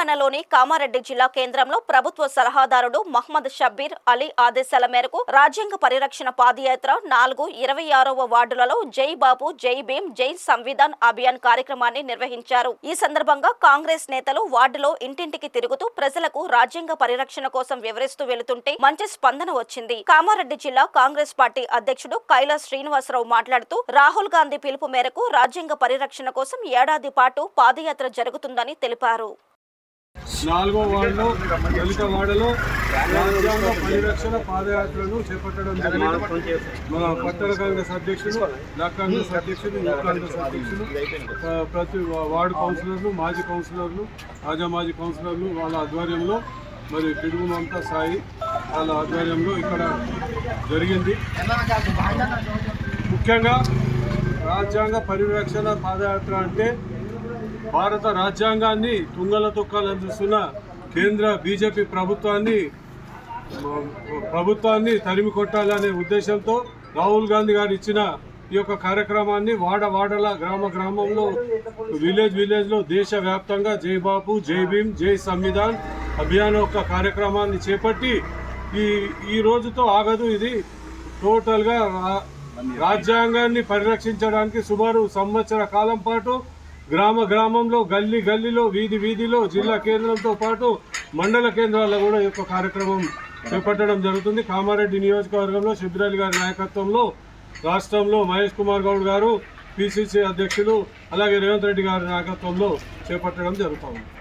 తెలంగాణలోని కామారెడ్డి జిల్లా కేంద్రంలో ప్రభుత్వ సలహాదారుడు మహ్మద్ షబ్బీర్ అలీ ఆదేశాల మేరకు రాజ్యాంగ పరిరక్షణ పాదయాత్ర 4-26వ వార్డులలో జై బాపు జై భీమ్ జై సంవిధాన్ అభియాన్ కార్యక్రమాన్ని నిర్వహించారు। ఈ సందర్భంగా కాంగ్రెస్ నేతలు వార్డులో ఇంటింటికి తిరుగుతూ ప్రజలకు రాజ్యాంగ పరిరక్షణ కోసం వివరిస్తూ వెళుతుంటే మంచి స్పందన వచ్చింది। కామారెడ్డి జిల్లా కాంగ్రెస్ పార్టీ అధ్యక్షుడు కైలాస్ శ్రీనివాసరావు మాట్లాడుతూ రాహుల్ గాంధీ పిలుపు మేరకు రాజ్యాంగ పరిరక్షణ కోసం ఏడాది పాటు పాదయాత్ర జరుగుతుందని తెలిపారు। 4వ వార్డులో దళిత వార్డులో రాజ్యాంగ పరిరక్షణ పాదయాత్రను చేపట్టడం జరిగింది। మన పట్టణ కాంగ్రెస్ అధ్యక్షులు, బ్లాక్ కాంగ్రెస్ అధ్యక్షులు, యూత్ కాంగ్రెస్ అధ్యక్షులు, ప్రతి వార్డు కౌన్సిలర్లు, మాజీ కౌన్సిలర్లు, మాజీ కౌన్సిలర్లు వాళ్ళ ఆధ్వర్యంలో, మరి పిడుగు మమతా సాయి వాళ్ళ ఆధ్వర్యంలో ఇక్కడ జరిగింది। ముఖ్యంగా రాజ్యాంగ పరిరక్షణ పాదయాత్ర అంటే భారత రాజ్యాంగాన్ని తుంగల తొక్కాలందిస్తున్న కేంద్ర బీజేపీ ప్రభుత్వాన్ని తరిమి కొట్టాలనే ఉద్దేశంతో రాహుల్ గాంధీ గారు ఇచ్చిన ఈ యొక్క కార్యక్రమాన్ని వాడల గ్రామంలో విలేజ్లో దేశవ్యాప్తంగా జై బాపు జై భీమ్ జై సంవిధాన్ అభియాన్ యొక్క కార్యక్రమాన్ని చేపట్టి ఈ రోజుతో ఆగదు। ఇది టోటల్గా రాజ్యాంగాన్ని పరిరక్షించడానికి సుమారు సంవత్సర కాలం పాటు గ్రామంలో గల్లీలో వీధిలో జిల్లా కేంద్రంతో పాటు మండల కేంద్రాల్లో కూడా ఈ యొక్క కార్యక్రమం చేపట్టడం జరుగుతుంది। కామారెడ్డి నియోజకవర్గంలో షబ్బీర్ అలీ గారి నాయకత్వంలో రాష్ట్రంలో మహేష్ కుమార్ గౌడ్ గారు పిసిసి అధ్యక్షులు, అలాగే రేవంత్ రెడ్డి గారి నాయకత్వంలో చేపట్టడం జరుగుతుంది।